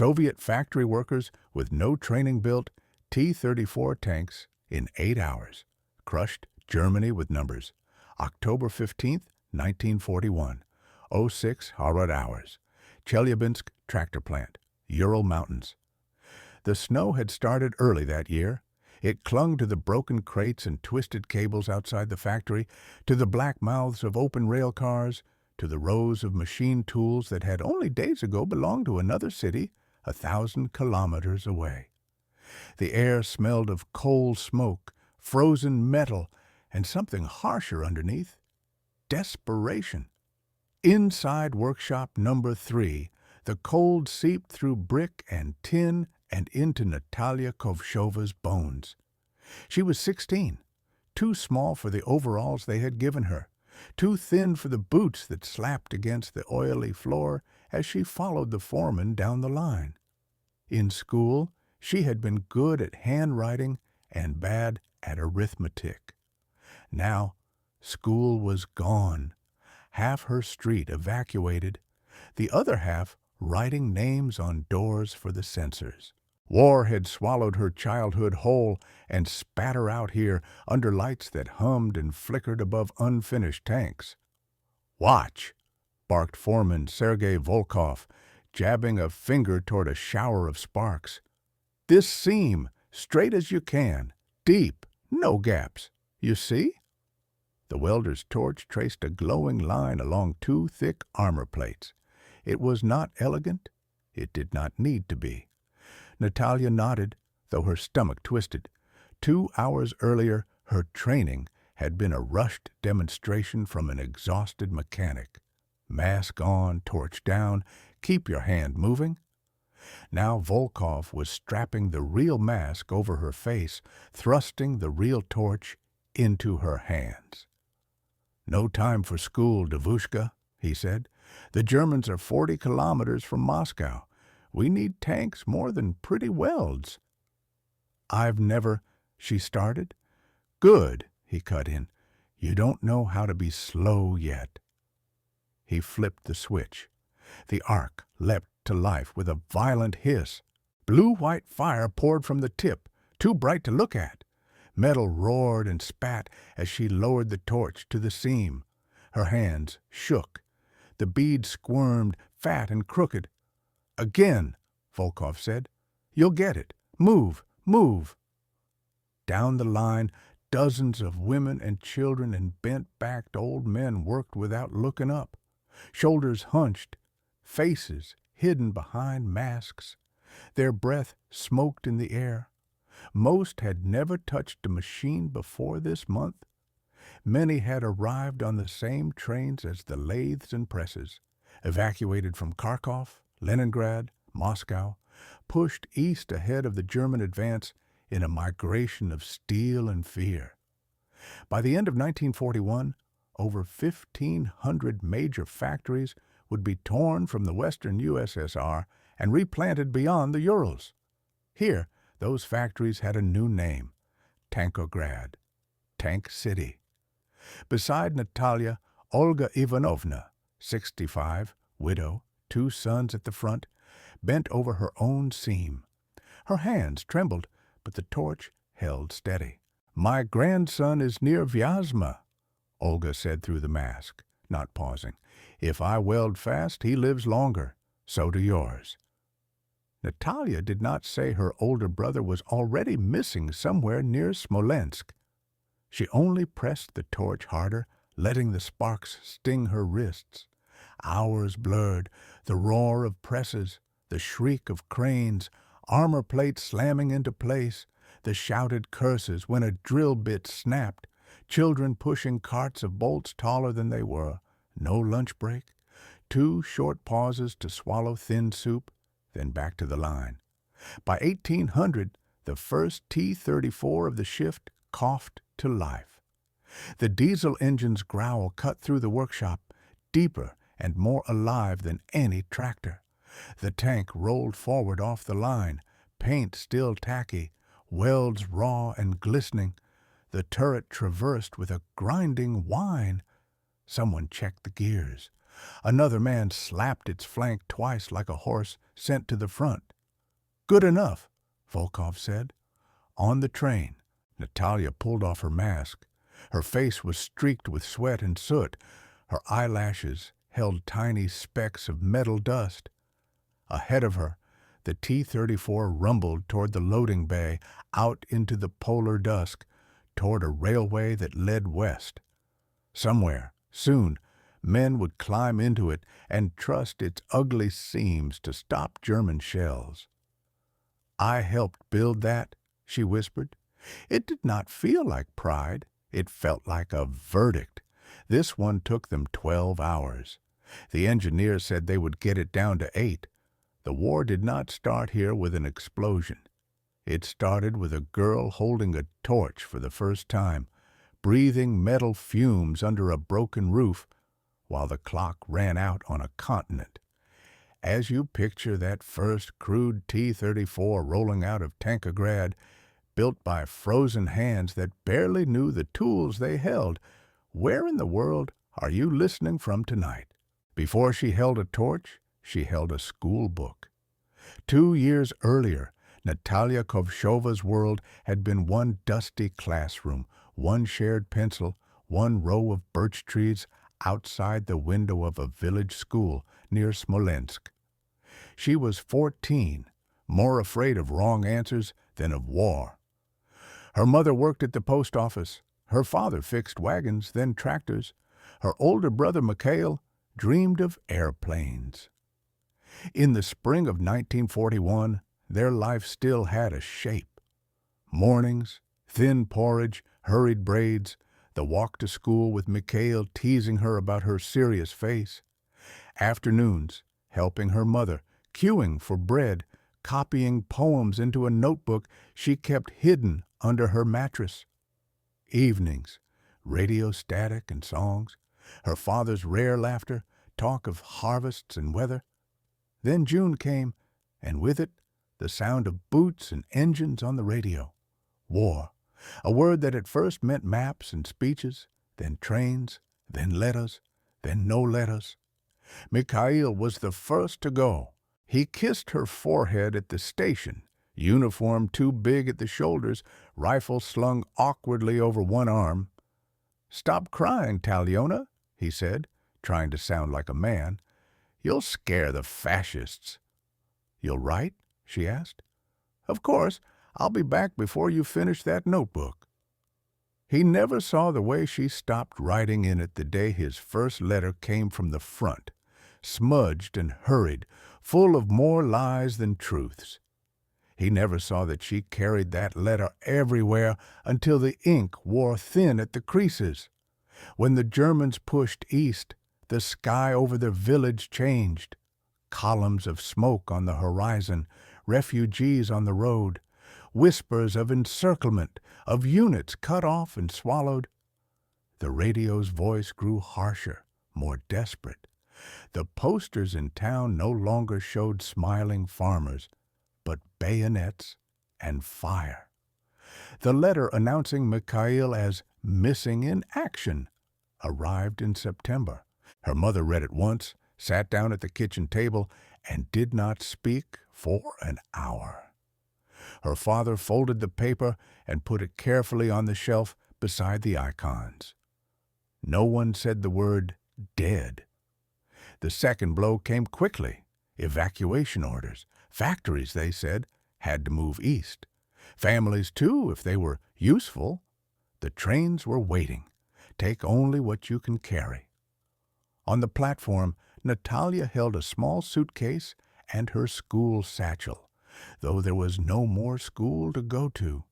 Soviet factory workers with no training built T-34 tanks in 8 hours. Crushed Germany with numbers. October 15th, 1941. 0600 hours. Chelyabinsk tractor plant, Ural Mountains. The snow had started early that year. It clung to the broken crates and twisted cables outside the factory, to the black mouths of open rail cars, to the rows of machine tools that had only days ago belonged to another city 1,000 kilometers away. The air smelled of coal smoke, frozen metal, and something harsher underneath: desperation. Inside workshop number 3, the cold seeped through brick and tin and into Natalia Kovshova's bones. She was 16, too small for the overalls they had given her, too thin for the boots that slapped against the oily floor as she followed the foreman down the line. In school, she had been good at handwriting and bad at arithmetic. Now, school was gone. Half her street evacuated, the other half writing names on doors for the censors. War had swallowed her childhood whole and spat her out here under lights that hummed and flickered above unfinished tanks. "Watch!" barked foreman Sergei Volkov, jabbing a finger toward a shower of sparks. "This seam, straight as you can, deep, no gaps. You see?" The welder's torch traced a glowing line along 2 thick armor plates. It was not elegant. It did not need to be. Natalia nodded, though her stomach twisted. 2 hours earlier, her training had been a rushed demonstration from an exhausted mechanic. Mask on, torch down, keep your hand moving. Now Volkov was strapping the real mask over her face, thrusting the real torch into her hands. "No time for school, Devushka," he said. "The Germans are 40 kilometers from Moscow. We need tanks more than pretty welds." "I've never—" she started. "Good," he cut in. "You don't know how to be slow yet." He flipped the switch. The arc leapt to life with a violent hiss. Blue-white fire poured from the tip, too bright to look at. Metal roared and spat as she lowered the torch to the seam. Her hands shook. The bead squirmed, fat and crooked. "Again," Volkov said. "You'll get it. Move, move." Down the line, dozens of women and children and bent-backed old men worked without looking up. Shoulders hunched, faces hidden behind masks. Their breath smoked in the air. Most had never touched a machine before this month. Many had arrived on the same trains as the lathes and presses, evacuated from Kharkov, Leningrad, Moscow, pushed east ahead of the German advance in a migration of steel and fear. By the end of 1941, over 1,500 major factories would be torn from the western USSR and replanted beyond the Urals. Here, those factories had a new name: Tankograd, Tank City. Beside Natalia, Olga Ivanovna, 65, widow, 2 sons at the front, bent over her own seam. Her hands trembled, but the torch held steady. "My grandson is near Vyazma," Olga said through the mask, not pausing. "If I weld fast, he lives longer. So do yours." Natalia did not say her older brother was already missing somewhere near Smolensk. She only pressed the torch harder, letting the sparks sting her wrists. Hours blurred, the roar of presses, the shriek of cranes, armor plates slamming into place, the shouted curses when a drill bit snapped, children pushing carts of bolts taller than they were, no lunch break, 2 short pauses to swallow thin soup, then back to the line. By 1800, the first T-34 of the shift coughed to life. The diesel engine's growl cut through the workshop, deeper and more alive than any tractor. The tank rolled forward off the line, paint still tacky, welds raw and glistening. The turret traversed with a grinding whine. Someone checked the gears. Another man slapped its flank twice like a horse sent to the front. "Good enough," Volkov said. On the train, Natalia pulled off her mask. Her face was streaked with sweat and soot. Her eyelashes held tiny specks of metal dust. Ahead of her, the T-34 rumbled toward the loading bay, out into the polar dusk, toward a railway that led west. Somewhere, soon, men would climb into it and trust its ugly seams to stop German shells. "I helped build that," she whispered. It did not feel like pride. It felt like a verdict. This one took them 12 hours. The engineers said they would get it down to 8. The war did not start here with an explosion. It started with a girl holding a torch for the first time, breathing metal fumes under a broken roof, while the clock ran out on a continent. As you picture that first crude T-34 rolling out of Tankograd, built by frozen hands that barely knew the tools they held, where in the world are you listening from tonight? Before she held a torch, she held a school book. 2 years earlier, Natalia Kovshova's world had been one dusty classroom, one shared pencil, one row of birch trees outside the window of a village school near Smolensk. She was 14, more afraid of wrong answers than of war. Her mother worked at the post office. Her father fixed wagons, then tractors. Her older brother, Mikhail, dreamed of airplanes. In the spring of 1941, their life still had a shape. Mornings, thin porridge, hurried braids, the walk to school with Mikhail teasing her about her serious face. Afternoons, helping her mother, queuing for bread, copying poems into a notebook she kept hidden under her mattress. Evenings, radio static and songs, her father's rare laughter, talk of harvests and weather. Then June came, and with it, the sound of boots and engines on the radio. War, a word that at first meant maps and speeches, then trains, then letters, then no letters. Mikhail was the first to go. He kissed her forehead at the station, uniform too big at the shoulders, rifle slung awkwardly over one arm. "Stop crying, Taliona," he said, trying to sound like a man. "You'll scare the fascists." "You'll write?" she asked. "Of course. I'll be back before you finish that notebook." He never saw the way she stopped writing in it the day his first letter came from the front, smudged and hurried, full of more lies than truths. He never saw that she carried that letter everywhere until the ink wore thin at the creases. When the Germans pushed east, the sky over their village changed. Columns of smoke on the horizon, refugees on the road, whispers of encirclement, of units cut off and swallowed. The radio's voice grew harsher, more desperate. The posters in town no longer showed smiling farmers, but bayonets and fire. The letter announcing Mikhail as missing in action arrived in September. Her mother read it once, sat down at the kitchen table, and did not speak for an hour. Her father folded the paper and put it carefully on the shelf beside the icons. No one said the word dead. The second blow came quickly. Evacuation orders. Factories, they said, had to move east. Families, too, if they were useful. The trains were waiting. Take only what you can carry. On the platform, Natalia held a small suitcase and her school satchel, though there was no more school to go to.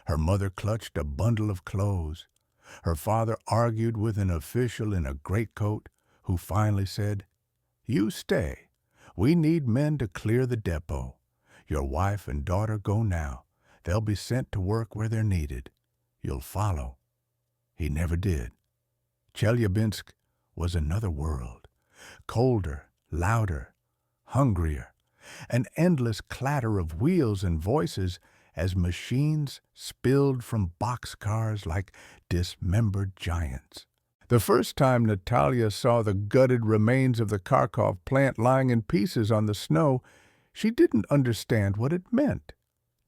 Her mother clutched a bundle of clothes. Her father argued with an official in a greatcoat, who finally said, "You stay. We need men to clear the depot. Your wife and daughter go now. They'll be sent to work where they're needed. You'll follow." He never did. Chelyabinsk was another world, colder, louder, hungrier, an endless clatter of wheels and voices as machines spilled from boxcars like dismembered giants. The first time Natalia saw the gutted remains of the Kharkov plant lying in pieces on the snow, she didn't understand what it meant.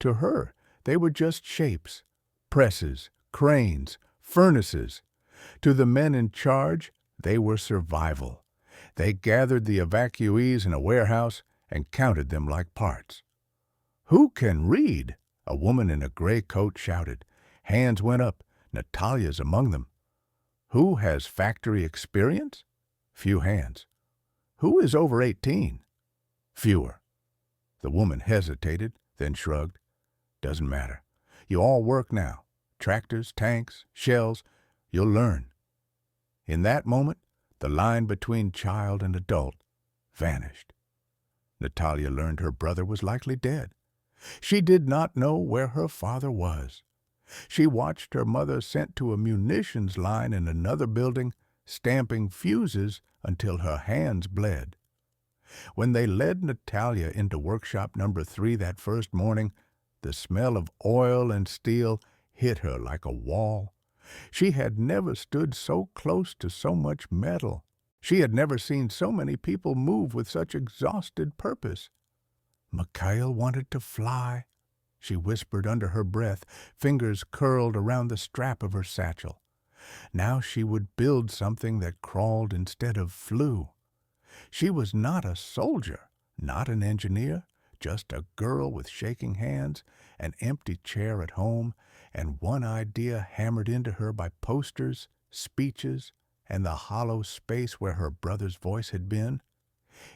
To her, they were just shapes, presses, cranes, furnaces. To the men in charge, they were survival. They gathered the evacuees in a warehouse and counted them like parts. "Who can read?" a woman in a gray coat shouted. Hands went up. Natalia's among them. "Who has factory experience?" Few hands. "Who is over 18? Fewer. The woman hesitated, then shrugged. "Doesn't matter. You all work now. Tractors, tanks, shells. You'll learn." In that moment, the line between child and adult vanished. Natalia learned her brother was likely dead. She did not know where her father was. She watched her mother sent to a munitions line in another building, stamping fuses until her hands bled. When they led Natalia into workshop number 3 that first morning, the smell of oil and steel hit her like a wall. She had never stood so close to so much metal. She had never seen so many people move with such exhausted purpose. "Mikhail wanted to fly," she whispered under her breath, fingers curled around the strap of her satchel. Now she would build something that crawled instead of flew. She was not a soldier, not an engineer, just a girl with shaking hands, an empty chair at home, and one idea hammered into her by posters, speeches, and the hollow space where her brother's voice had been.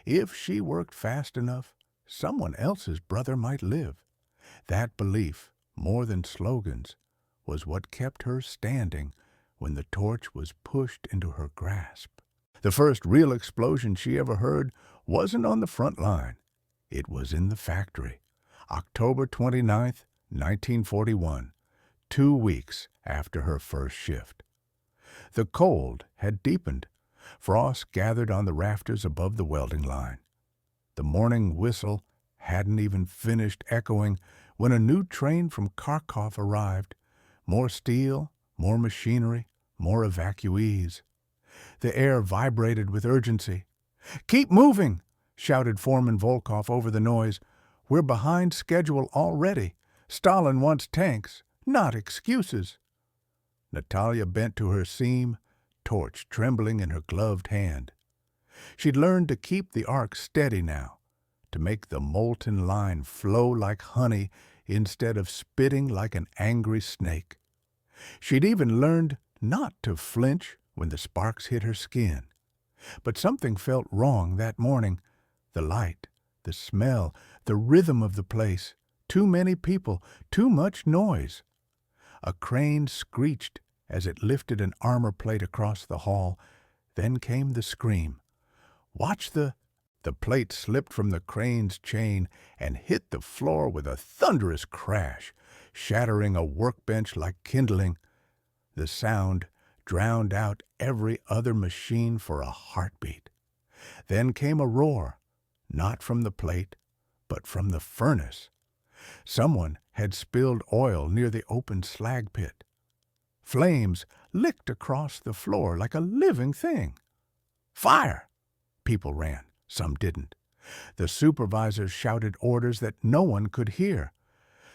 If she worked fast enough, someone else's brother might live. That belief, more than slogans, was what kept her standing when the torch was pushed into her grasp. The first real explosion she ever heard wasn't on the front line. It was in the factory. October 29th, 1941, 2 weeks after her first shift. The cold had deepened. Frost gathered on the rafters above the welding line. The morning whistle hadn't even finished echoing when a new train from Kharkov arrived. More steel, more machinery, more evacuees. The air vibrated with urgency. "Keep moving!" shouted Foreman Volkov over the noise. "We're behind schedule already. Stalin wants tanks, not excuses." Natalia bent to her seam, torch trembling in her gloved hand. She'd learned to keep the arc steady now, to make the molten line flow like honey instead of spitting like an angry snake. She'd even learned not to flinch when the sparks hit her skin. But something felt wrong that morning. The light, the smell, the rhythm of the place. Too many people, too much noise. A crane screeched as it lifted an armor plate across the hall. Then came the scream. "Watch the—" The plate slipped from the crane's chain and hit the floor with a thunderous crash, shattering a workbench like kindling. The sound drowned out every other machine for a heartbeat. Then came a roar, not from the plate, but from the furnace. Someone had spilled oil near the open slag pit. Flames licked across the floor like a living thing. "Fire!" People ran. Some didn't. The supervisors shouted orders that no one could hear.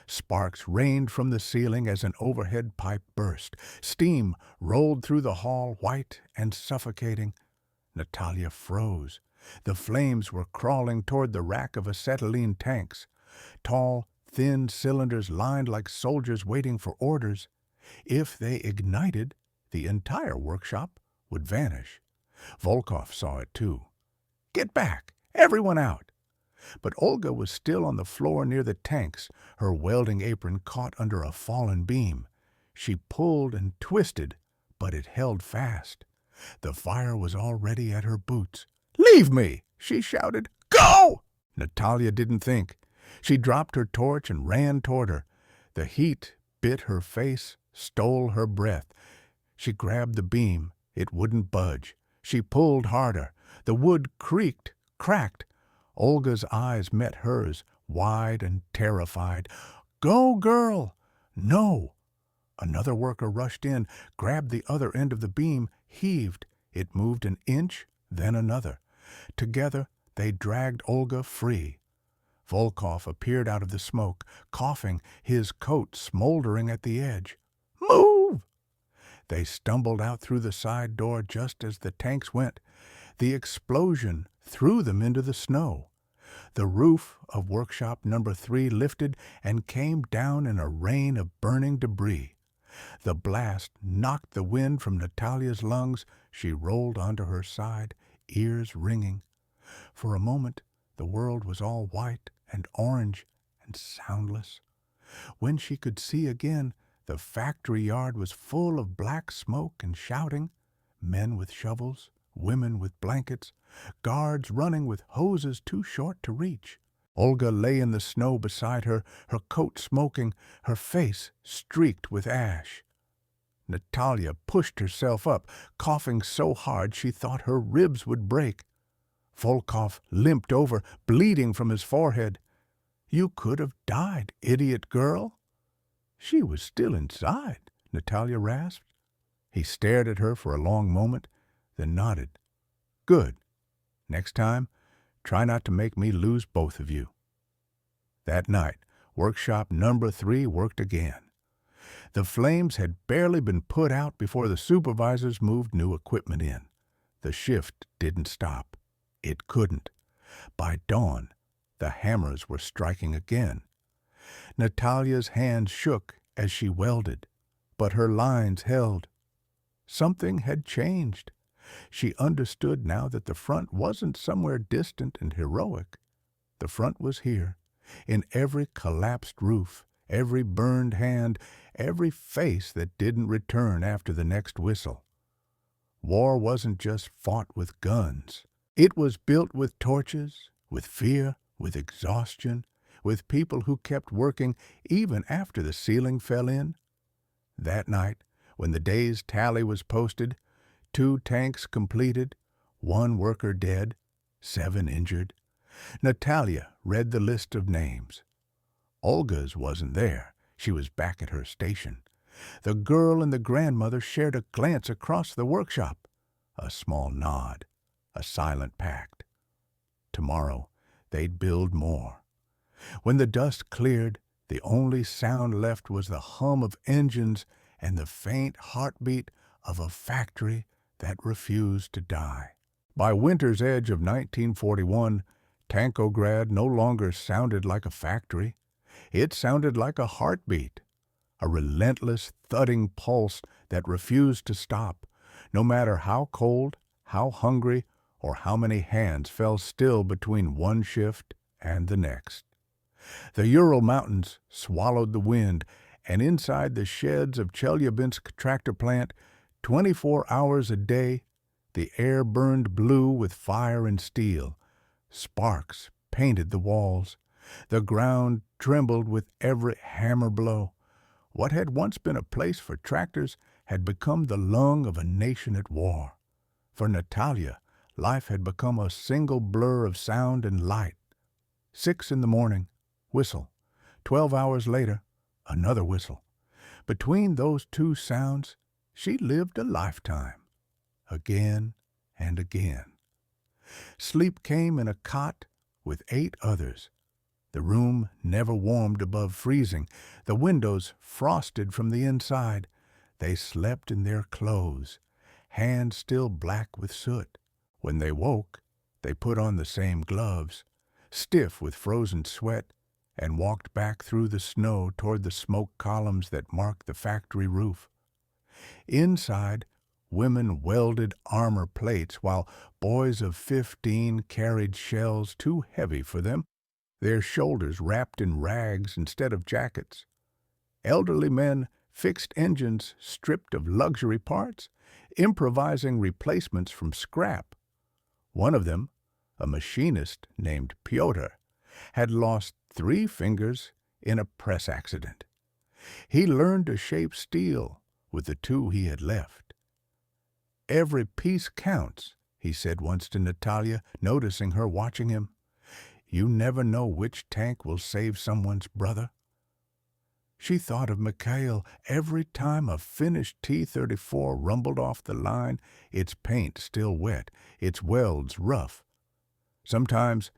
Sparks rained from the ceiling as an overhead pipe burst. Steam rolled through the hall, white and suffocating. Natalia froze. The flames were crawling toward the rack of acetylene tanks. Tall, thin cylinders lined like soldiers waiting for orders. If they ignited, the entire workshop would vanish. Volkov saw it too. "Get back! Everyone out!" But Olga was still on the floor near the tanks, her welding apron caught under a fallen beam. She pulled and twisted, but it held fast. The fire was already at her boots. "Leave me!" she shouted. "Go!" Natalia didn't think. She dropped her torch and ran toward her. The heat bit her face, stole her breath. She grabbed the beam. It wouldn't budge. She pulled harder. The wood creaked, cracked. Olga's eyes met hers, wide and terrified. "Go, girl!" "No!" Another worker rushed in, grabbed the other end of the beam, heaved. It moved an inch, then another. Together, they dragged Olga free. Volkov appeared out of the smoke, coughing, his coat smoldering at the edge. "Move!" They stumbled out through the side door just as the tanks went. The explosion threw them into the snow. The roof of workshop number 3 lifted and came down in a rain of burning debris. The blast knocked the wind from Natalia's lungs. She rolled onto her side, ears ringing. For a moment, the world was all white and orange and soundless. When she could see again, the factory yard was full of black smoke and shouting, men with shovels, women with blankets, guards running with hoses too short to reach. Olga lay in the snow beside her, her coat smoking, her face streaked with ash. Natalia pushed herself up, coughing so hard she thought her ribs would break. Volkov limped over, bleeding from his forehead. "You could have died, idiot girl." "She was still inside," Natalia rasped. He stared at her for a long moment, then nodded. "Good. Next time, try not to make me lose both of you." That night, workshop number 3 worked again. The flames had barely been put out before the supervisors moved new equipment in. The shift didn't stop. It couldn't. By dawn, the hammers were striking again. Natalia's hands shook as she welded, but her lines held. Something had changed. She understood now that the front wasn't somewhere distant and heroic. The front was here, in every collapsed roof, every burned hand, every face that didn't return after the next whistle. War wasn't just fought with guns. It was built with torches, with fear, with exhaustion, with people who kept working even after the ceiling fell in. That night, when the day's tally was posted, 2 tanks completed, 1 worker dead, 7 injured, Natalia read the list of names. Olga's wasn't there. She was back at her station. The girl and the grandmother shared a glance across the workshop, a small nod, a silent pact. Tomorrow, they'd build more. When the dust cleared, the only sound left was the hum of engines and the faint heartbeat of a factory that refused to die. By winter's edge of 1941, Tankograd no longer sounded like a factory. It sounded like a heartbeat, a relentless, thudding pulse that refused to stop, no matter how cold, how hungry, or how many hands fell still between one shift and the next. The Ural Mountains swallowed the wind, and inside the sheds of Chelyabinsk tractor plant, 24 hours a day, the air burned blue with fire and steel. Sparks painted the walls. The ground trembled with every hammer blow. What had once been a place for tractors had become the lung of a nation at war. For Natalia, life had become a single blur of sound and light. 6 in the morning, whistle. 12 hours later, another whistle. Between those 2 sounds, she lived a lifetime. Again and again. Sleep came in a cot with 8 others. The room never warmed above freezing, the windows frosted from the inside. They slept in their clothes, hands still black with soot. When they woke, they put on the same gloves, stiff with frozen sweat, and walked back through the snow toward the smoke columns that marked the factory roof. Inside, women welded armor plates while boys of 15 carried shells too heavy for them, their shoulders wrapped in rags instead of jackets. Elderly men fixed engines stripped of luxury parts, improvising replacements from scrap. One of them, a machinist named Pyotr, had lost 3 fingers in a press accident. He learned to shape steel with the 2 he had left. "Every piece counts," he said once to Natalia, noticing her watching him. "You never know which tank will save someone's brother." She thought of Mikhail every time a finished T-34 rumbled off the line, its paint still wet, its welds rough. Sometimes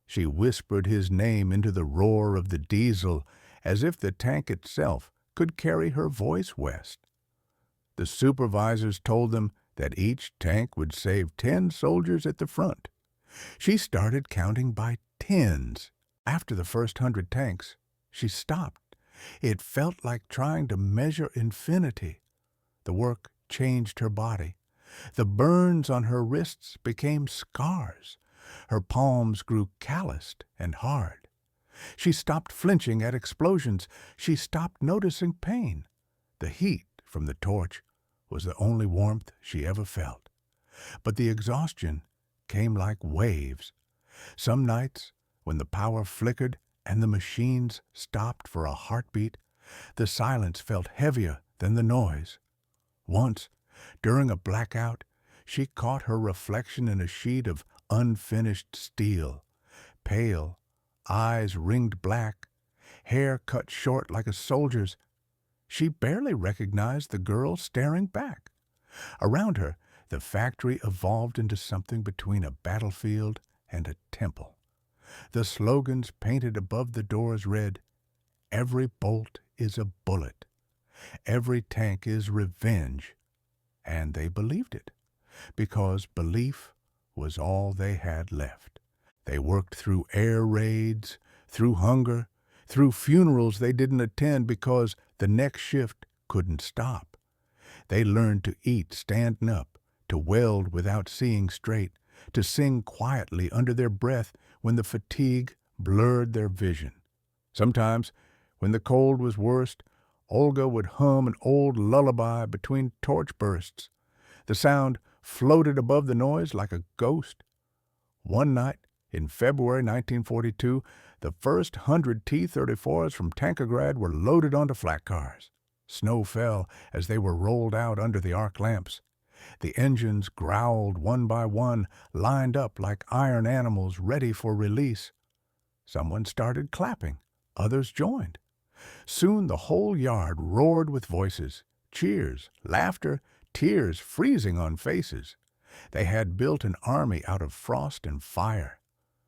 she whispered his name into the roar of the diesel as if the tank itself could carry her voice west. The supervisors told them that each tank would save 10 soldiers at the front. She started counting by tens. After the first 100 tanks, she stopped. It felt like trying to measure infinity. The work changed her body. The burns on her wrists became scars. Her palms grew calloused and hard. She stopped flinching at explosions. She stopped noticing pain. The heat from the torch was the only warmth she ever felt. But the exhaustion came like waves. Some nights, when the power flickered and the machines stopped for a heartbeat, the silence felt heavier than the noise. Once, during a blackout, she caught her reflection in a sheet of unfinished steel. Pale, eyes ringed black, hair cut short like a soldier's. She barely recognized the girl staring back. Around her, the factory evolved into something between a battlefield and a temple. The slogans painted above the doors read, "Every bolt is a bullet. Every tank is revenge." And they believed it, because belief was all they had left. They worked through air raids, through hunger, through funerals they didn't attend because the next shift couldn't stop. They learned to eat standing up, to weld without seeing straight, to sing quietly under their breath when the fatigue blurred their vision. Sometimes, when the cold was worst, Olga would hum an old lullaby between torch bursts. The sound floated above the noise like a ghost. One night, in February 1942, the first 100 T-34s from Tankergrad were loaded onto flat cars. Snow fell as they were rolled out under the arc lamps. The engines growled one by one, lined up like iron animals ready for release. Someone started clapping. Others joined. Soon the whole yard roared with voices, cheers, laughter, tears freezing on faces. They had built an army out of frost and fire.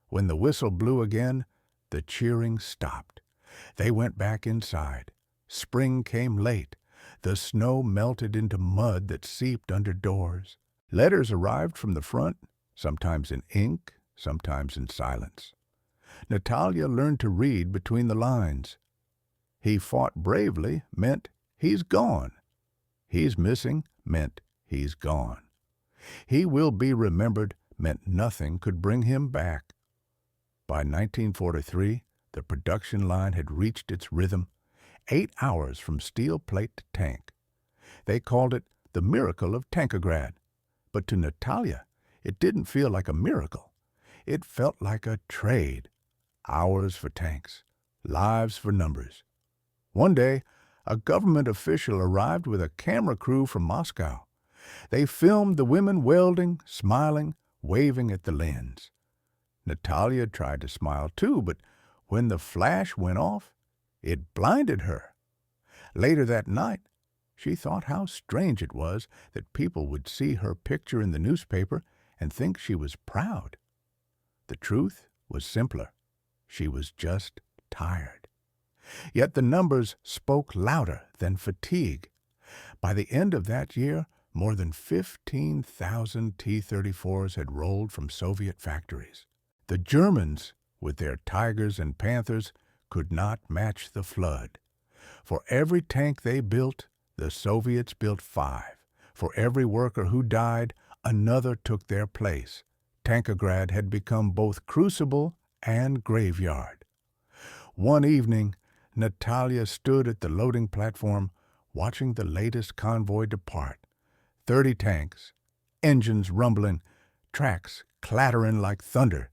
When the whistle blew again, the cheering stopped. They went back inside. Spring came late. The snow melted into mud that seeped under doors. Letters arrived from the front, sometimes in ink, sometimes in silence. Natalia learned to read between the lines. "He fought bravely" meant he's gone. "He's missing" meant he's gone. "He will be remembered" meant nothing could bring him back. By 1943, the production line had reached its rhythm, 8 hours from steel plate to tank. They called it the miracle of Tankergrad. But to Natalia, it didn't feel like a miracle. It felt like a trade. Hours for tanks, lives for numbers. One day, a government official arrived with a camera crew from Moscow. They filmed the women welding, smiling, waving at the lens. Natalia tried to smile too, but when the flash went off, it blinded her. Later that night, she thought how strange it was that people would see her picture in the newspaper and think she was proud. The truth was simpler. She was just tired. Yet the numbers spoke louder than fatigue. By the end of that year, more than 15,000 T-34s had rolled from Soviet factories. The Germans, with their Tigers and Panthers, could not match the flood. For every tank they built, the Soviets built 5. For every worker who died, another took their place. Tankergrad had become both crucible and graveyard. One evening, Natalia stood at the loading platform, watching the latest convoy depart. 30 tanks, engines rumbling, tracks clattering like thunder.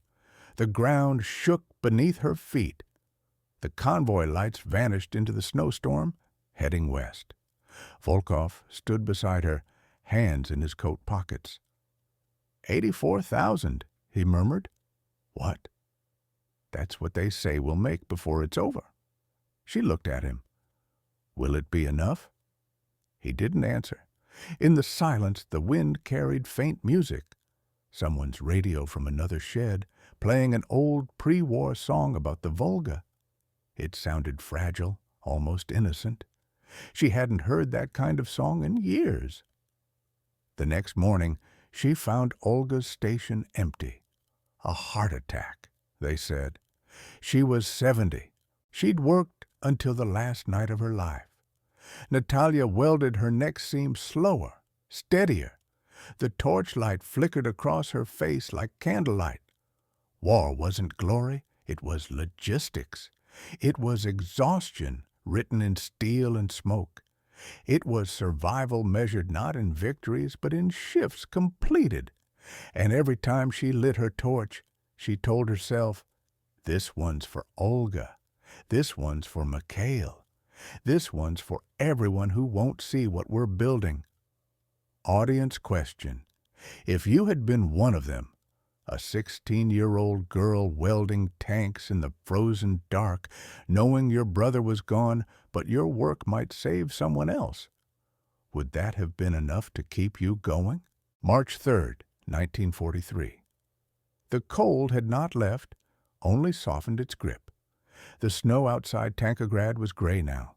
The ground shook beneath her feet. The convoy lights vanished into the snowstorm, heading west. Volkov stood beside her, hands in his coat pockets. 84,000, he murmured. What? That's what they say we'll make before it's over. She looked at him. Will it be enough? He didn't answer. In the silence, the wind carried faint music. Someone's radio from another shed, playing an old pre-war song about the Volga. It sounded fragile, almost innocent. She hadn't heard that kind of song in years. The next morning, she found Olga's station empty. A heart attack, they said. She was 70. She'd worked until the last night of her life. Natalia welded her neck seam slower, steadier. The torchlight flickered across her face like candlelight. War wasn't glory, it was logistics. It was exhaustion written in steel and smoke. It was survival measured not in victories but in shifts completed. And every time she lit her torch, she told herself, "This one's for Olga. This one's for Mikhail. This one's for everyone who won't see what we're building." Audience question. If you had been one of them, a 16-year-old girl welding tanks in the frozen dark, knowing your brother was gone, but your work might save someone else, would that have been enough to keep you going? March 3rd, 1943. The cold had not left, only softened its grip. The snow outside Tankograd was gray now,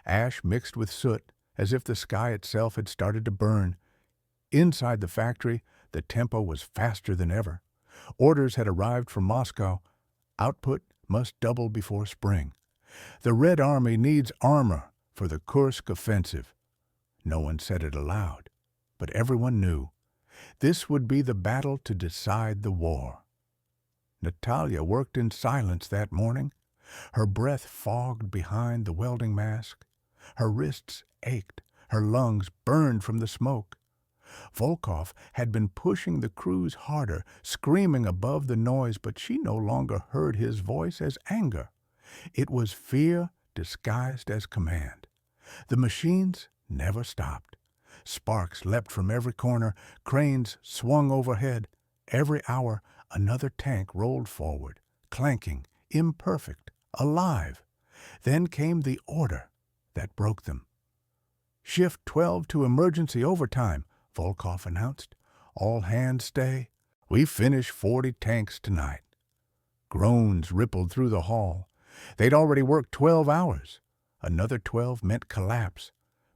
ash mixed with soot, as if the sky itself had started to burn. Inside the factory, the tempo was faster than ever. Orders had arrived from Moscow. Output must double before spring. The Red Army needs armor for the Kursk offensive. No one said it aloud, but everyone knew. This would be the battle to decide the war. Natalia worked in silence that morning. Her breath fogged behind the welding mask. Her wrists ached. Her lungs burned from the smoke. Volkov had been pushing the crews harder, screaming above the noise, but she no longer heard his voice as anger. It was fear disguised as command. The machines never stopped. Sparks leapt from every corner, cranes swung overhead. Every hour, another tank rolled forward, clanking, imperfect, alive. Then came the order that broke them. "Shift 12 to emergency overtime," Volkov announced. "All hands stay. We finish 40 tanks tonight." Groans rippled through the hall. They'd already worked 12 hours. Another 12 meant collapse.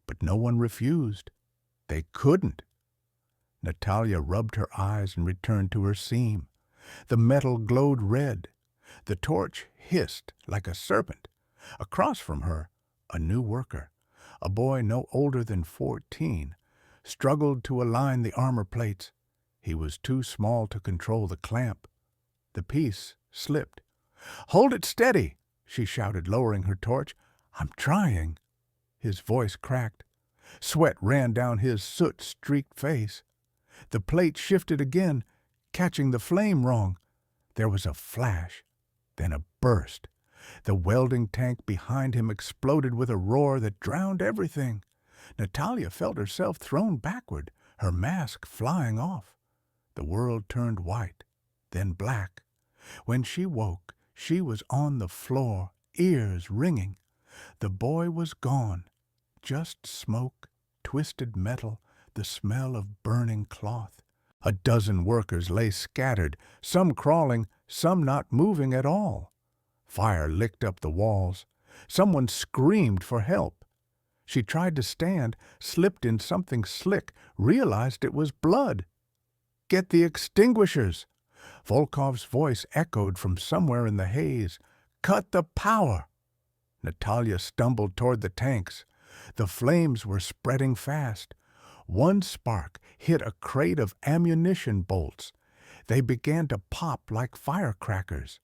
But no one refused. They couldn't. Natalia rubbed her eyes and returned to her seam. The metal glowed red. The torch hissed like a serpent. Across from her, a new worker, a boy no older than 14, struggled to align the armor plates. He was too small to control the clamp. The piece slipped. "Hold it steady," she shouted, lowering her torch. "I'm trying." His voice cracked. Sweat ran down his soot-streaked face. The plate shifted again, catching the flame wrong. There was a flash, then a burst. The welding tank behind him exploded with a roar that drowned everything. Natalia felt herself thrown backward, her mask flying off. The world turned white, then black. When she woke, she was on the floor, ears ringing. The boy was gone. Just smoke, twisted metal, the smell of burning cloth. A dozen workers lay scattered, some crawling, some not moving at all. Fire licked up the walls. Someone screamed for help. She tried to stand, slipped in something slick, realized it was blood. "Get the extinguishers!" Volkov's voice echoed from somewhere in the haze. "Cut the power!" Natalia stumbled toward the tanks. The flames were spreading fast. One spark hit a crate of ammunition bolts. They began to pop like firecrackers.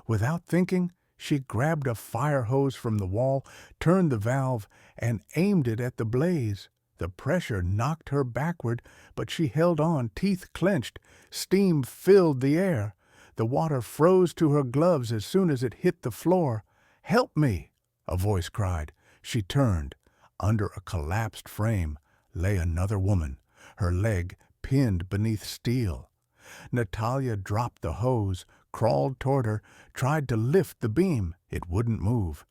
Without thinking, she grabbed a fire hose from the wall, turned the valve, and aimed it at the blaze. The pressure knocked her backward, but she held on, teeth clenched. Steam filled the air. The water froze to her gloves as soon as it hit the floor. "Help me!" a voice cried. She turned. Under a collapsed frame lay another woman, her leg pinned beneath steel. Natalia dropped the hose, crawled toward her, tried to lift the beam. It wouldn't move.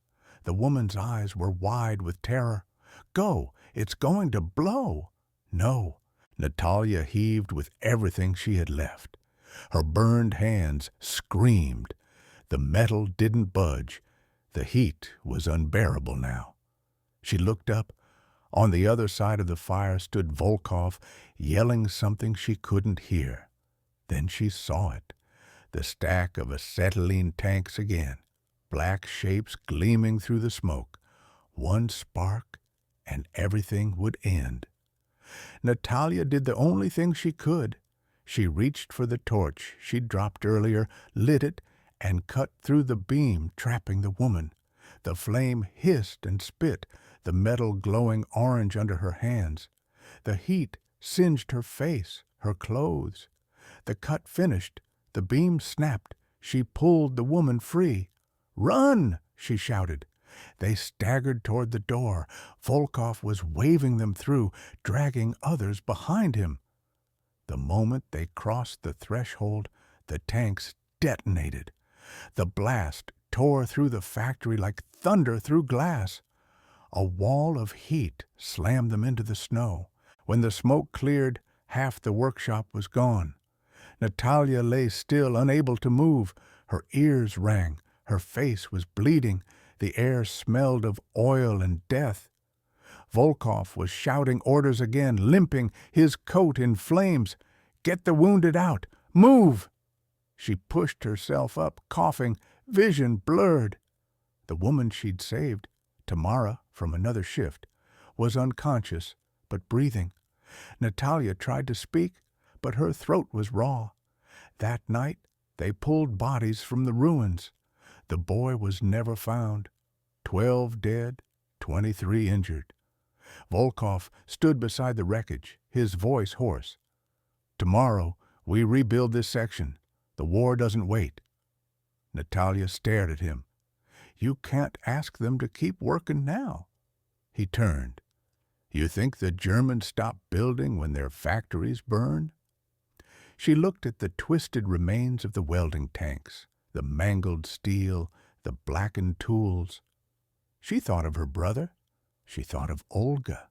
The woman's eyes were wide with terror. Go! It's going to blow! No. Natalia heaved with everything she had left. Her burned hands screamed. The metal didn't budge. The heat was unbearable now. She looked up. On the other side of the fire stood Volkov, yelling something she couldn't hear. Then she saw it. The stack of acetylene tanks again, black shapes gleaming through the smoke. One spark, and everything would end. Natalia did the only thing she could. She reached for the torch she'd dropped earlier, lit it, and cut through the beam, trapping the woman. The flame hissed and spit, the metal glowing orange under her hands. The heat singed her face, her clothes. The cut finished. The beam snapped. She pulled the woman free. "Run!" she shouted. They staggered toward the door. Volkov was waving them through, dragging others behind him. The moment they crossed the threshold, the tanks detonated. The blast tore through the factory like thunder through glass. A wall of heat slammed them into the snow. When the smoke cleared, half the workshop was gone. Natalia lay still, unable to move. Her ears rang. Her face was bleeding. The air smelled of oil and death. Volkov was shouting orders again, limping, his coat in flames. "Get the wounded out! Move!" She pushed herself up, coughing, vision blurred. The woman she'd saved, Tamara from another shift, was unconscious but breathing. Natalia tried to speak, but her throat was raw. That night they pulled bodies from the ruins. The boy was never found. 12 dead, 23 injured. Volkov stood beside the wreckage, his voice hoarse. "Tomorrow we rebuild this section. The war doesn't wait." Natalia stared at him. "You can't ask them to keep working now." He turned. "You think the Germans stop building when their factories burn?" She looked at the twisted remains of the welding tanks, the mangled steel, the blackened tools. She thought of her brother. She thought of Olga.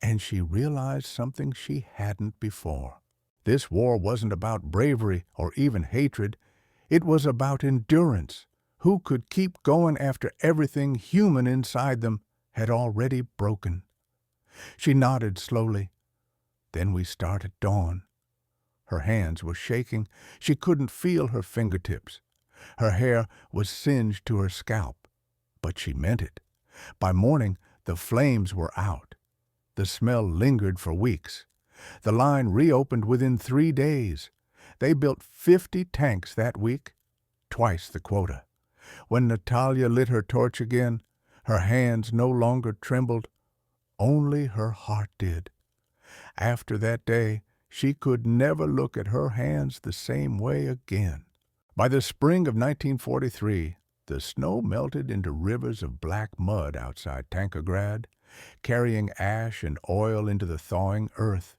And she realized something she hadn't before. This war wasn't about bravery or even hatred. It was about endurance. Who could keep going after everything human inside them had already broken? She nodded slowly. "Then we start at dawn." Her hands were shaking. She couldn't feel her fingertips. Her hair was singed to her scalp. But she meant it. By morning, the flames were out. The smell lingered for weeks. The line reopened within 3 days. They built 50 tanks that week, twice the quota. When Natalia lit her torch again, her hands no longer trembled. Only her heart did. After that day, she could never look at her hands the same way again. By the spring of 1943, the snow melted into rivers of black mud outside Tankograd, carrying ash and oil into the thawing earth.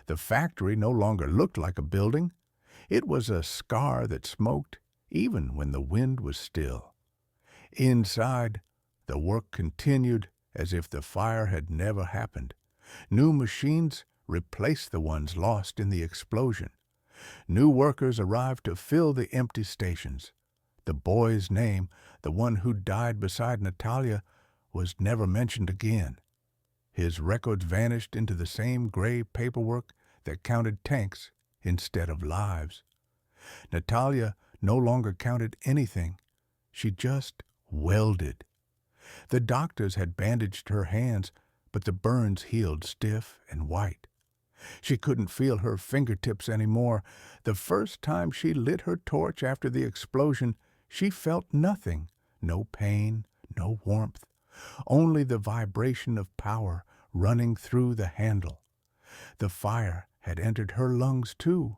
The factory no longer looked like a building. It was a scar that smoked even when the wind was still. Inside, the work continued as if the fire had never happened. New machines replaced the ones lost in the explosion. New workers arrived to fill the empty stations. The boy's name, the one who died beside Natalia, was never mentioned again. His records vanished into the same gray paperwork that counted tanks instead of lives. Natalia no longer counted anything. She just welded. The doctors had bandaged her hands, but the burns healed stiff and white. She couldn't feel her fingertips anymore. The first time she lit her torch after the explosion, she felt nothing. No pain, no warmth. Only the vibration of power running through the handle. The fire had entered her lungs too.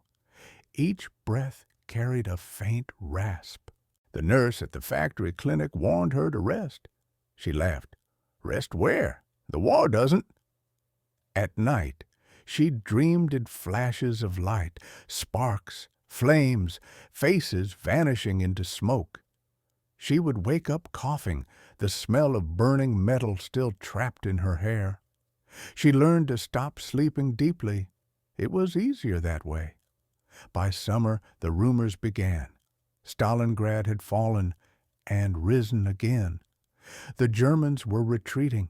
Each breath carried a faint rasp. The nurse at the factory clinic warned her to rest. She laughed. "Rest where? The war doesn't." At night, she dreamed in flashes of light, sparks, flames, faces vanishing into smoke. She would wake up coughing, the smell of burning metal still trapped in her hair. She learned to stop sleeping deeply. It was easier that way. By summer, the rumors began. Stalingrad had fallen and risen again. The Germans were retreating.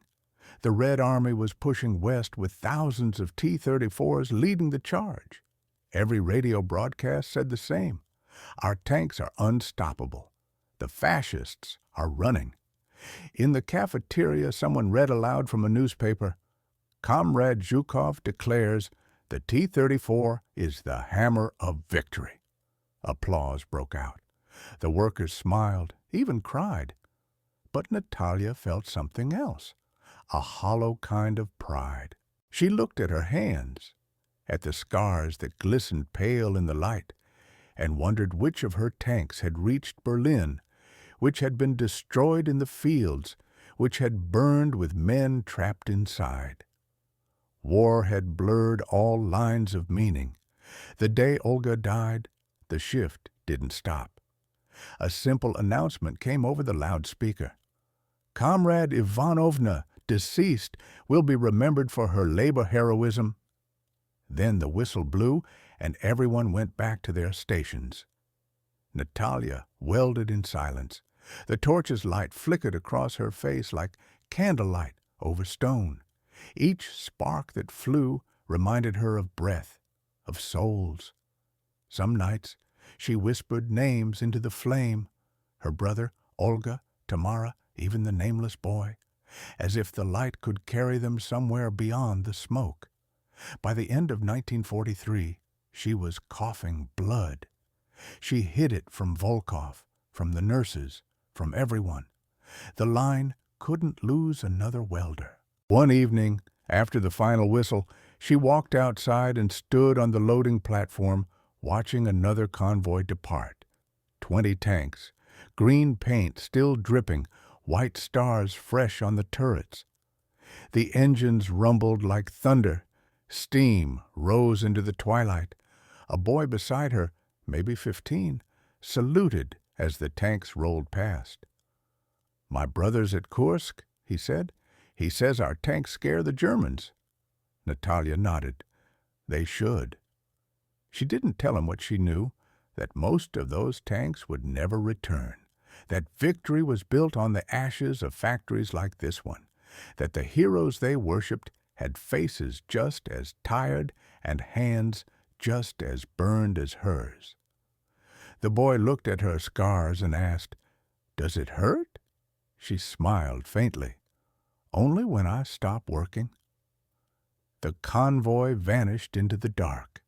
The Red Army was pushing west with thousands of T-34s leading the charge. Every radio broadcast said the same. Our tanks are unstoppable. The fascists are running. In the cafeteria, someone read aloud from a newspaper, Comrade Zhukov declares the T-34 is the hammer of victory. Applause broke out. The workers smiled, even cried. But Natalia felt something else, a hollow kind of pride. She looked at her hands, at the scars that glistened pale in the light, and wondered which of her tanks had reached Berlin, which had been destroyed in the fields, which had burned with men trapped inside. War had blurred all lines of meaning. The day Olga died, the shift didn't stop. A simple announcement came over the loudspeaker. Comrade Ivanovna, deceased, will be remembered for her labor heroism. Then the whistle blew, and everyone went back to their stations. Natalia welded in silence. The torch's light flickered across her face like candlelight over stone. Each spark that flew reminded her of breath, of souls. Some nights she whispered names into the flame, her brother, Olga, Tamara, even the nameless boy, as if the light could carry them somewhere beyond the smoke. By the end of 1943, she was coughing blood. She hid it from Volkov, from the nurses, from everyone. The line couldn't lose another welder. One evening, after the final whistle, she walked outside and stood on the loading platform, watching another convoy depart. 20 tanks, green paint still dripping, white stars fresh on the turrets. The engines rumbled like thunder. Steam rose into the twilight. A boy beside her, maybe 15, saluted as the tanks rolled past. "My brother's at Kursk," he said. "He says our tanks scare the Germans." Natalia nodded. They should. She didn't tell him what she knew, that most of those tanks would never return, that victory was built on the ashes of factories like this one, that the heroes they worshipped had faces just as tired and hands just as burned as hers. The boy looked at her scars and asked, "Does it hurt?" She smiled faintly. "Only when I stop working." The convoy vanished into the dark.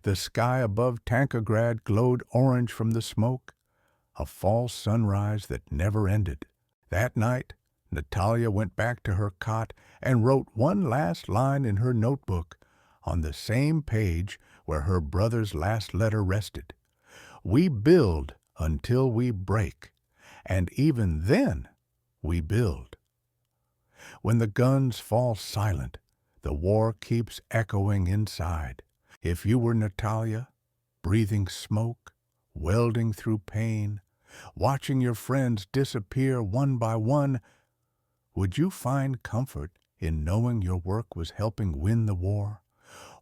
The sky above Tankograd glowed orange from the smoke, a false sunrise that never ended. That night, Natalia went back to her cot and wrote one last line in her notebook, on the same page where her brother's last letter rested. "We build until we break, and even then we build." When the guns fall silent, the war keeps echoing inside. If you were Natalia, breathing smoke, welding through pain, watching your friends disappear one by one, would you find comfort in knowing your work was helping win the war,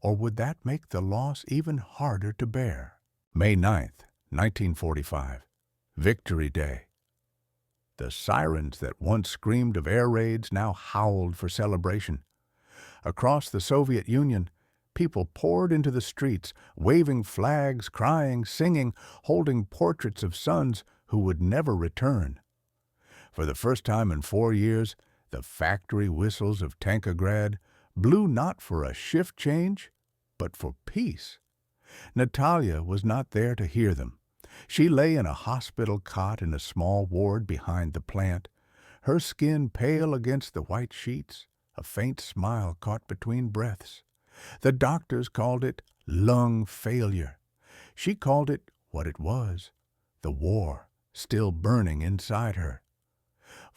or would that make the loss even harder to bear? May 9th, 1945, Victory Day. The sirens that once screamed of air raids now howled for celebration. Across the Soviet Union, people poured into the streets, waving flags, crying, singing, holding portraits of sons who would never return. For the first time in 4 years, the factory whistles of Tankograd blew not for a shift change, but for peace. Natalia was not there to hear them. She lay in a hospital cot in a small ward behind the plant, her skin pale against the white sheets, a faint smile caught between breaths. The doctors called it lung failure. She called it what it was, the war still burning inside her.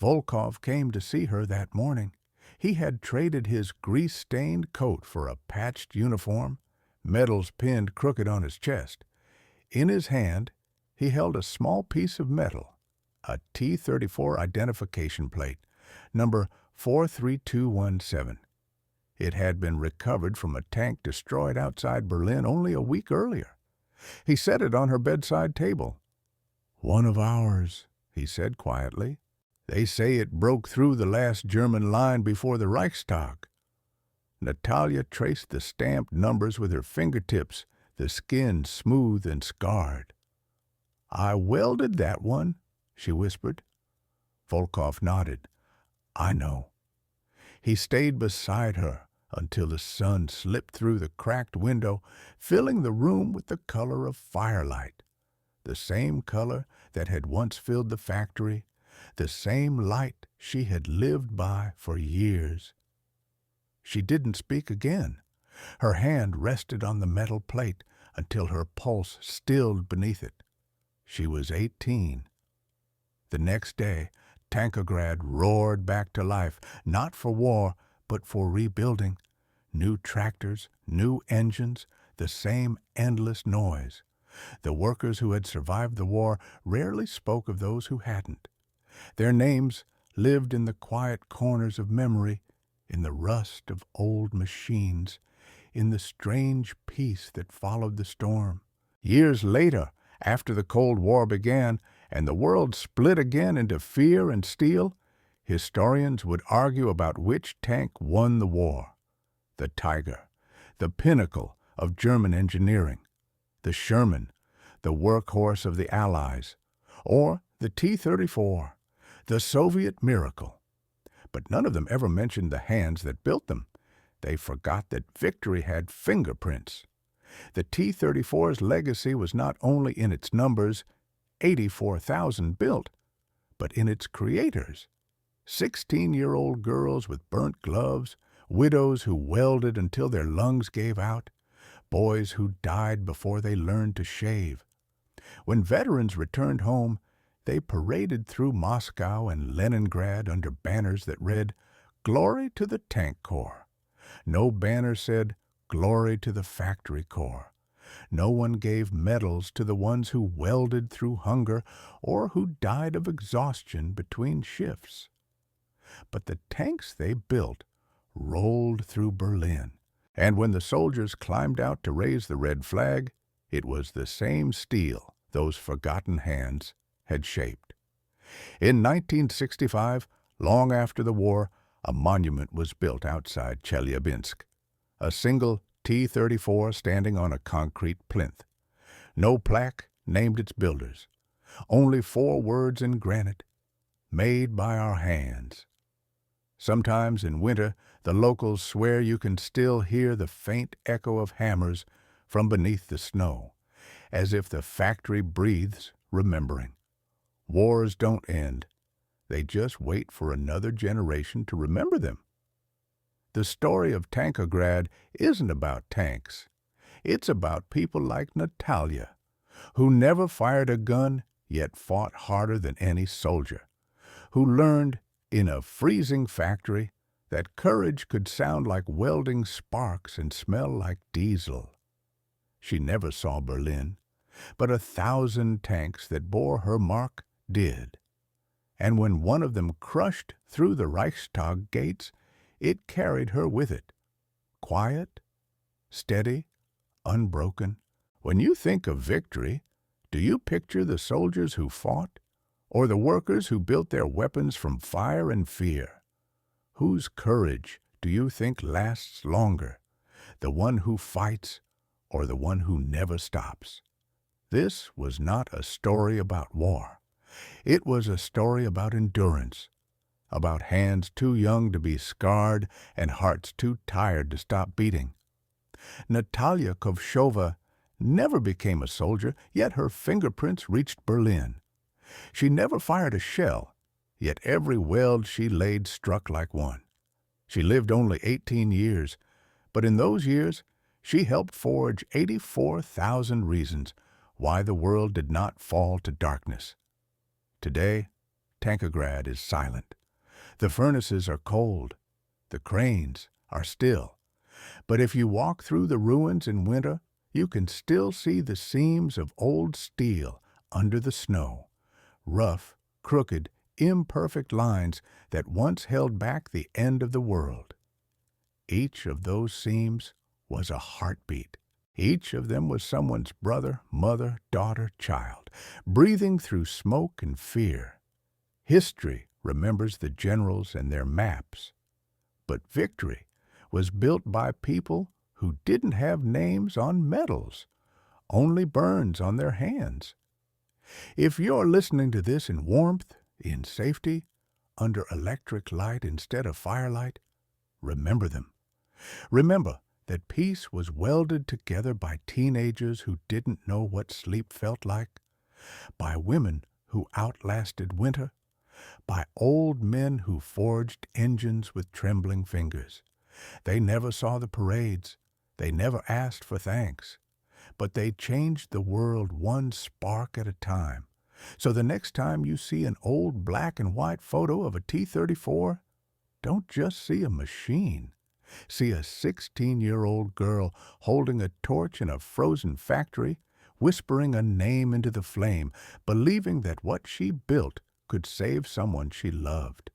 Volkov came to see her that morning. He had traded his grease-stained coat for a patched uniform, medals pinned crooked on his chest. In his hand, he held a small piece of metal, a T-34 identification plate, number 43217. It had been recovered from a tank destroyed outside Berlin only a week earlier. He set it on her bedside table. "One of ours," he said quietly. "They say it broke through the last German line before the Reichstag." Natalia traced the stamped numbers with her fingertips, the skin smooth and scarred. "I welded that one," she whispered. Volkov nodded. "I know." He stayed beside her until the sun slipped through the cracked window, filling the room with the color of firelight. The same color that had once filled the factory, the same light she had lived by for years. She didn't speak again. Her hand rested on the metal plate until her pulse stilled beneath it. She was 18. The next day, Tankograd roared back to life, not for war, but for rebuilding. New tractors, new engines, the same endless noise. The workers who had survived the war rarely spoke of those who hadn't. Their names lived in the quiet corners of memory, in the rust of old machines, in the strange peace that followed the storm. Years later, after the Cold War began and the world split again into fear and steel, historians would argue about which tank won the war. The Tiger, the pinnacle of German engineering, the Sherman, the workhorse of the Allies, or the T-34, the Soviet miracle. But none of them ever mentioned the hands that built them. They forgot that victory had fingerprints. The T-34's legacy was not only in its numbers, 84,000 built, but in its creators. 16-year-old girls with burnt gloves, widows who welded until their lungs gave out, boys who died before they learned to shave. When veterans returned home, they paraded through Moscow and Leningrad under banners that read, "Glory to the Tank Corps." No banner said, "Glory to the Factory Corps." No one gave medals to the ones who welded through hunger or who died of exhaustion between shifts. But the tanks they built rolled through Berlin, and when the soldiers climbed out to raise the red flag, it was the same steel those forgotten hands had shaped. In 1965, long after the war, a monument was built outside Chelyabinsk, a single T-34 standing on a concrete plinth. No plaque named its builders, only 4 words in granite, "Made by our hands." Sometimes in winter, the locals swear you can still hear the faint echo of hammers from beneath the snow, as if the factory breathes, remembering. Wars don't end. They just wait for another generation to remember them. The story of Tankograd isn't about tanks. It's about people like Natalia, who never fired a gun yet fought harder than any soldier, who learned in a freezing factory that courage could sound like welding sparks and smell like diesel. She never saw Berlin, but 1,000 tanks that bore her mark did. And when one of them crushed through the Reichstag gates, it carried her with it. Quiet, steady, unbroken. When you think of victory, do you picture the soldiers who fought, or the workers who built their weapons from fire and fear? Whose courage do you think lasts longer, the one who fights or the one who never stops? This was not a story about war. It was a story about endurance, about hands too young to be scarred and hearts too tired to stop beating. Natalia Kovshova never became a soldier, yet her fingerprints reached Berlin. She never fired a shell, yet every weld she laid struck like one. She lived only 18 years, but in those years she helped forge 84,000 reasons why the world did not fall to darkness. Today, Tankograd is silent. The furnaces are cold. The cranes are still. But if you walk through the ruins in winter, you can still see the seams of old steel under the snow, rough, crooked, imperfect lines that once held back the end of the world. Each of those seams was a heartbeat. Each of them was someone's brother, mother, daughter, child, breathing through smoke and fear. History remembers the generals and their maps, but victory was built by people who didn't have names on medals, only burns on their hands. If you're listening to this in warmth, in safety, under electric light instead of firelight, remember them. Remember that peace was welded together by teenagers who didn't know what sleep felt like, by women who outlasted winter, by old men who forged engines with trembling fingers. They never saw the parades. They never asked for thanks. But they changed the world one spark at a time. So the next time you see an old black and white photo of a T-34, don't just see a machine. See a 16-year-old girl holding a torch in a frozen factory, whispering a name into the flame, believing that what she built could save someone she loved.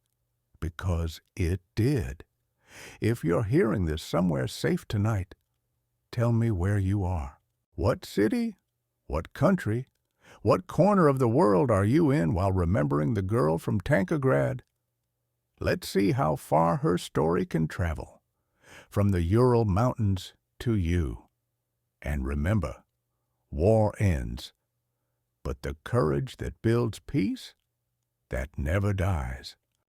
Because it did. If you're hearing this somewhere safe tonight, tell me where you are. What city? What country? What corner of the world are you in while remembering the girl from Tankograd? Let's see how far her story can travel, from the Ural Mountains to you. And remember, war ends, but the courage that builds peace, that never dies.